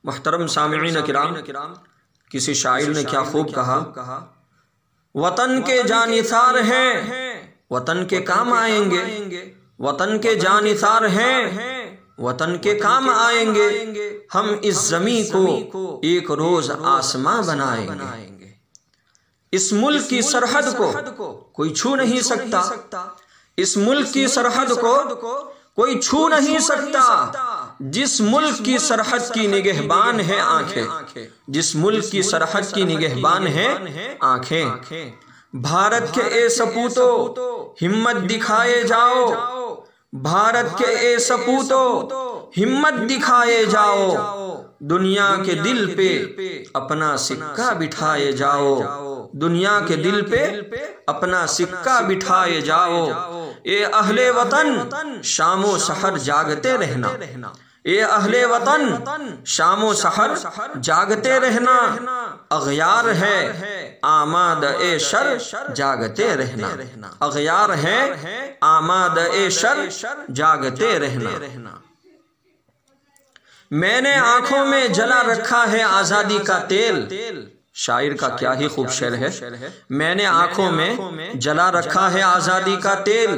محترم سامعین کرام، کسی شاعر نے کیا خوب کہا، وطن کے جانثار ہیں وطن کے کام آئیں گے، وطن کے جانثار ہیں وطن کے کام آئیں گے، ہم اس زمین کو ایک روز آسماں بنائیں گے۔ اس ملک کی سرحد کو کوئی چھو نہیں سکتا، اس ملک کی سرحد کو کوئی چھو نہیں سکتا، جس ملک کی سرحد کی نگہبان ہے آنکھیں، جس ملک کی سرحد کی نگہبان ہے آنکھیں۔ بھارت کے اے سپوتو ہمت دکھائے جاؤ، بھارت کے اے سپوتو ہمت دکھائے جاؤ، دنیا کے دل پہ اپنا سکہ بٹھائے جاؤ، دنیا کے دل پہ اپنا سکہ بٹھائے جاؤ۔ اے اہل وطن شام و سحر جاگتے رہنا، اے اہل وطن شام و سحر جاگتے رہنا، اغیار ہے آماد اے شر جاگتے رہنا، اغیار ہے آماد اے شر جاگتے رہنا۔ میں نے آنکھوں میں جلا رکھا ہے آزادی کا تیل، شاعر کا کیا ہی خوب شعر ہے، میں نے آنکھوں میں جلا رکھا ہے آزادی کا تیل،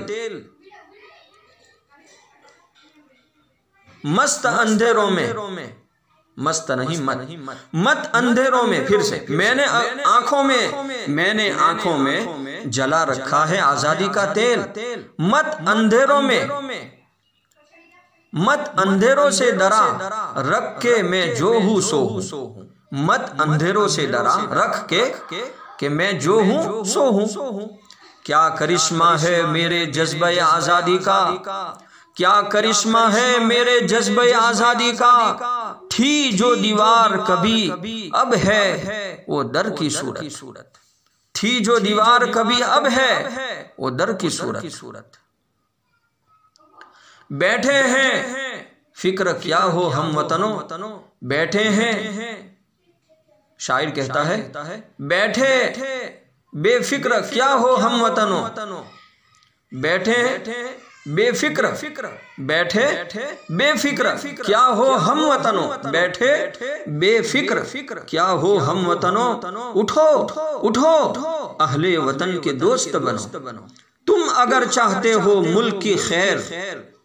مست اندھیروں میں، مست نہیں مت اندھیروں میں، پھر سے میں نے آنکھوں میں جلا رکھا ہے آزادی کا تیل، مت اندھیروں میں، مت اندھیروں سے ڈرا رکھ کے میں جو ہوں سو ہوں، مت اندھیروں سے ڈرا رکھ کے کہ میں جو ہوں سو ہوں۔ کیا کرشمہ ہے میرے جذبہ آزادی کا، کیا کرشمہ ہے میرے جذبہ آزادی کا، تھی جو دیوار کبھی اب ہے وہ در کی صورت، تھی جو دیوار کبھی اب ہے وہ در کی صورت۔ بیٹھے ہیں فکر کیا ہو ہم وطنوں، بیٹھے ہیں، شاعر کہتا ہے بیٹھے بے فکر کیا ہو ہم وطنوں، بیٹھے بے فکر، بیٹھے بے فکر کیا ہو ہم وطنوں، بیٹھے بے فکر کیا ہو ہم وطنوں، اٹھو اٹھو اہل وطن کے دوست بنو، تم اگر چاہتے ہو ملک کی خیر،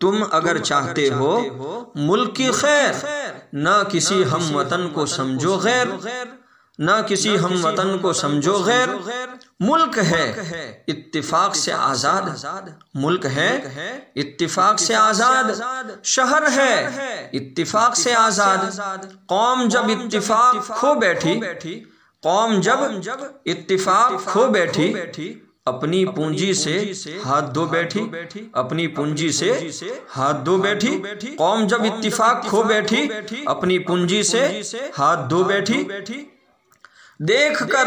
تم اگر چاہتے ہو ملک کی خیر، نہ کسی ہم وطن کو سمجھو غیر، نہ کسی ہم وطن کو سمجھو غیر، ملک ہے اتفاق سے آزاد، ملک ہے اتفاق سے آزاد، شہر ہے اتفاق سے آزاد، قوم جب اتفاق کھو بیٹھی، قوم جب اتفاق کھو بیٹھی، اپنی پونجی سے ہاتھ دھو بیٹھی، اپنی پونجی سے ہاتھ دھو بیٹھی، قوم جب اتفاق کھو بیٹھی، اپنی پونجی سے ہاتھ دھو بیٹھی، دیکھ کر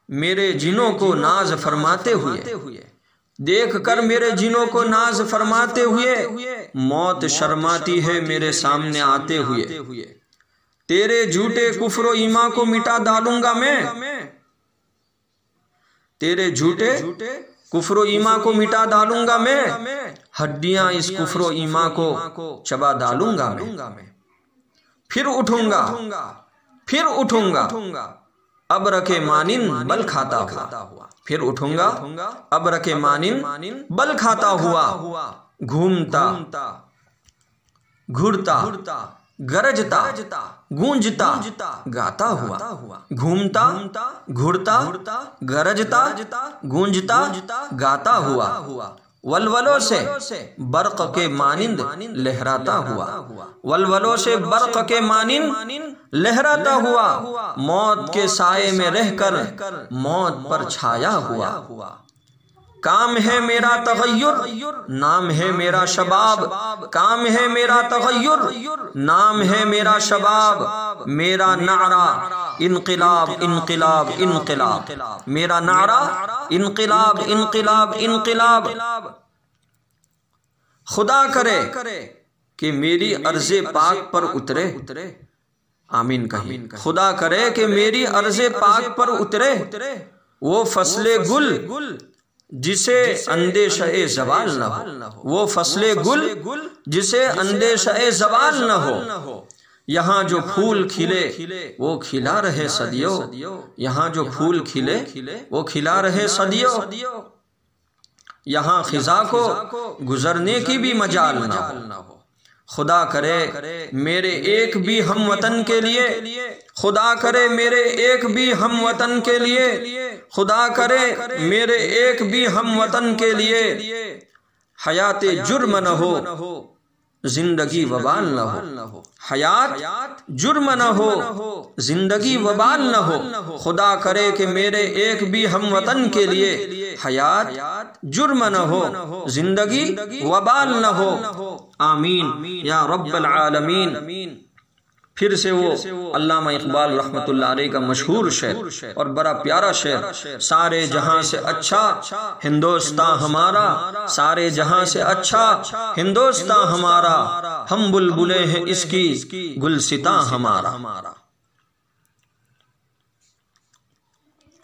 میرے جنوں کو ناز فرماتے ہوئے، دیکھ کر میرے جنوں کو ناز فرماتے ہوئے، موت شرماتی ہے میرے سامنے آتے ہوئے، تیرے جھوٹے کفر و ایمان کو مٹا ڈالوں گا میں، تیرے جھوٹے کفر و ایمان کو مٹا ڈالوں گا میں، ہڈیاں اس کفر و ایمان کو چبا ڈالوں گا میں، پھر اٹھوں گا ابر کے مانند بل کھاتا ہوا، پھر اٹھوں گا ابر کے مانند بل کھاتا ہوا، گھومتا گھڑتا گرجتا گونجتا گاتا ہوا، گھومتا گھڑتا گرجتا گونجتا گاتا ہوا، ولولوں سے برق کے مانند لہراتا ہوا، ولولوں سے برق کے مانند لہراتا ہوا، موت کے سائے میں رہ کر موت پر چھایا ہوا، کام ہے میرا تغیر نام ہے میرا شباب، کام ہے میرا تغیر نام ہے میرا شباب، میرا نعرہ انقلاب انقلاب انقلاب، میرا نعرہ انقلاب انقلاب انقلاب، خدا کرے کہ میری عرض پاک پر اترے، آمین کہیں، خدا کرے کہ میری عرض پاک پر اترے وہ فصل گل جسے اندیشہ زوال نہ ہو، وہ فصل گل جسے اندیشہ زوال نہ ہو۔ یہاں جو پھول کھلے وہ کھلا رہے صدیوں، یہاں جو پھول کھلے وہ کھلا رہے صدیوں۔ یہاں خزاں کو گزرنے کی بھی مجال نہ ہو۔ خدا کرے میرے ایک بھی ہم وطن کے لیے، خدا کرے میرے ایک بھی ہم وطن کے لیے، خدا کرے میرے ایک بھی ہم وطن کے لیے حیات جرم نہ ہو، زندگی وبال نہ ہو۔ حیات جرم نہ ہو، زندگی وبال نہ ہو۔ خدا کرے کہ میرے ایک بھی ہم وطن کے لیے حیات جرم نہ ہو، زندگی وبال نہ ہو۔ آمین یا رب العالمین۔ پھر سے وہ علامہ اقبال رحمۃ اللہ علیہ کا مشہور شعر اور بڑا پیارا شعر، سارے جہاں سے اچھا ہندوستان ہمارا، سارے جہاں سے اچھا ہندوستان ہمارا، ہم بلبلیں ہیں اس کی گلستاں ہمارا۔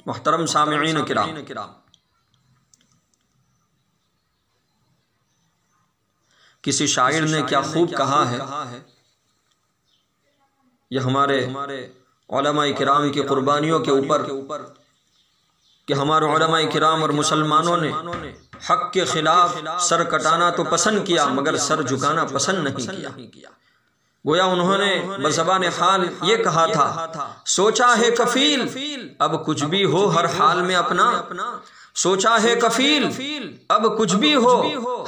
محترم سامعین کرام، کسی شاعر نے کیا خوب کہا ہے، یہ ہمارے علماء کرام کی قربانیوں کے اوپر کہ ہمارے علماء کرام اور مسلمانوں نے حق کے خلاف سر کٹانا تو پسند کیا مگر سر جھکانا پسند نہیں کیا۔ گویا انہوں نے بزبان حال یہ کہا تھا، سوچا ہے کفیل اب کچھ بھی ہو ہر حال میں اپنا، سوچا ہے کفیل اب کچھ بھی ہو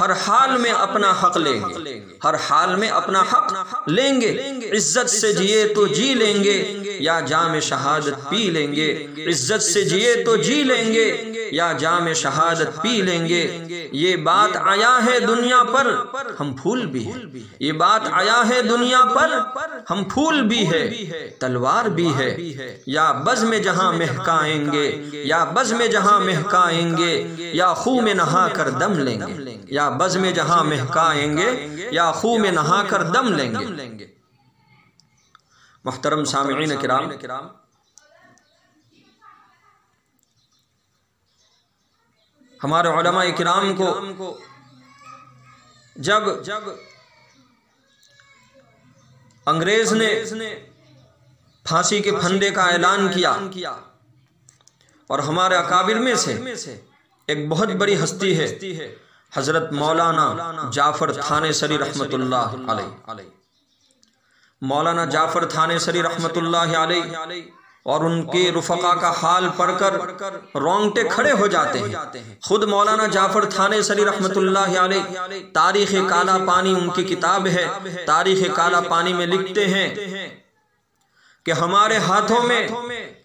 ہر حال میں اپنا حق لیں گے، ہر حال میں اپنا حق لیں گے۔ عزت سے جیے تو جی لیں گے یا جام شہادت پی لیں گے، عزت سے جیے تو جی لیں گے یا جام شہادت پی لیں گے۔ یہ بات آیا ہے دنیا پر ہم پھول بھی ہیں، یہ بات آیا ہے دنیا پر ہم پھول بھی ہے، تلوار بھی ہے، یا بزم میں جہاں مہکائیں گے، یا بزم میں جہاں مہکائیں گے یا خون میں نہا کر دم لیں گے، یا بزم میں جہاں مہکائیں گے یا خون میں نہا کر دم لیں گے۔ محترم سامعین کرام، ہمارے علماء کرام کو جب انگریز نے پھانسی کے پھندے کا اعلان کیا اور ہمارے اکابر میں سے ایک بہت بڑی ہستی ہے حضرت مولانا جعفر تھانیسری رحمت اللہ علیہ، مولانا جعفر تھانیسری رحمت اللہ علیہ، اور ان کے رفقا کا حال پڑھ کر رونگٹے کھڑے ہو جاتے ہیں۔ خود مولانا جعفر تھانیسری رحمت اللہ علیہ تاریخ کالا پانی ان کی کتاب ہے، تاریخ کالا پانی میں لکھتے ہیں کہ ہمارے ہاتھوں میں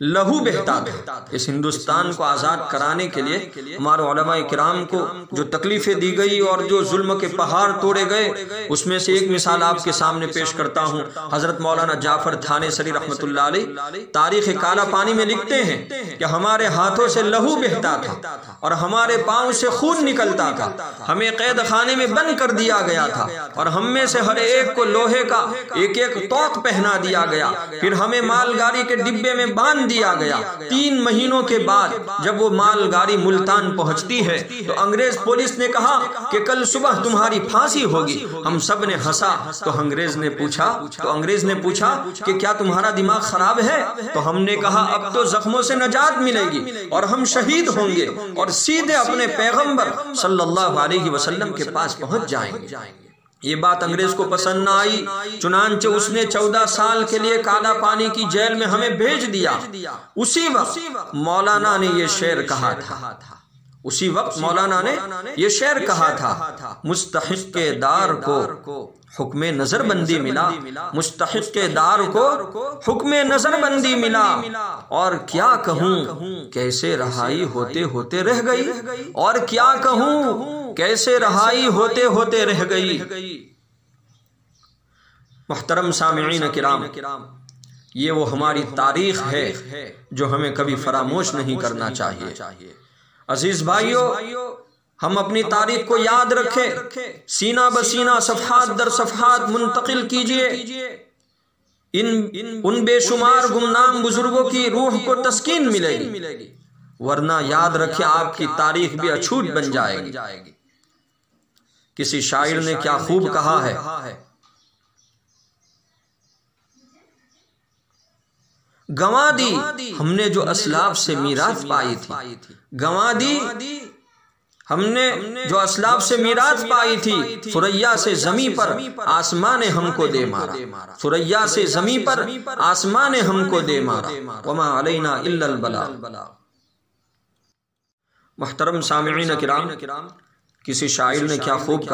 لہو بہتا تھا۔ اس ہندوستان کو آزاد کرانے کے لیے ہمارے علماء کرام کو جو تکلیفیں دی گئی اور جو ظلم کے پہاڑ توڑے گئے، اس میں سے ایک مثال آپ کے سامنے پیش کرتا ہوں۔ حضرت مولانا جعفر تھانیسری رحمت اللہ علیہ تاریخ کالا پانی میں لکھتے ہیں کہ ہمارے ہاتھوں سے لہو بہتا تھا اور ہمارے پاؤں سے خون نکلتا تھا، ہمیں قید خانے میں بند کر دیا گیا تھا اور ہم میں سے ہر ایک کو لوہے کا ایک ایک توق پہنا دیا گیا، پھر ہمیں مال گاڑی کے ڈبے میں باندھ دیا گیا۔ 3 مہینوں کے بعد جب وہ مال گاڑی ملتان پہنچتی ہے تو انگریز پولیس نے کہا کہ کل صبح تمہاری پھانسی ہوگی۔ ہم سب نے ہنسا تو انگریز نے پوچھا کہ کیا تمہارا دماغ خراب ہے؟ تو ہم نے کہا اب تو زخموں سے نجات ملے گی اور ہم شہید ہوں گے اور سیدھے اپنے پیغمبر صلی اللہ علیہ وسلم کے پاس پہنچ جائیں گے۔ یہ بات انگریز کو پسند نہ آئی، چنانچہ اس نے 14 سال کے لیے کالا پانی کی جیل میں ہمیں بھیج دیا۔ اسی وقت مولانا نے یہ شعر کہا تھا، اسی وقت مولانا نے یہ شعر کہا تھا، مستحق کے دار کو حکم نظر بندی ملا، مستحق کے دار کو حکم نظر بندی ملا، اور کیا کہوں کیسے رہائی ہوتے ہوتے رہ گئی، اور کیا کہوں کیسے رہائی ہوتے ہوتے رہ گئی۔ محترم سامعین کرام، یہ وہ ہماری تاریخ ہے جو ہمیں کبھی فراموش نہیں کرنا چاہیے۔ عزیز بھائیو، ہم اپنی تاریخ کو یاد رکھیں، سینہ بسینہ صفحات در صفحات منتقل کیجئے، ان بے شمار گمنام بزرگوں کی روح کو تسکین ملے گی، ورنہ یاد رکھیں آپ کی تاریخ بھی اچھوٹ بن جائے گی۔ کسی شاعر نے کیا خوب کہا ہے، گنوا دی ہم نے جو اسلاف سے میراث پائی تھی، گنوا دی ہم نے جو اسلاف سے میراث پائی تھی، ثریا سے زمین پر آسمان نے ہم کو دے مارا، ثریا سے زمین پر آسمان نے ہم کو دے مارا، وما علینا الا البلاغ۔ محترم سامعین کرام، کسی شاعر نے کیا خوب کہا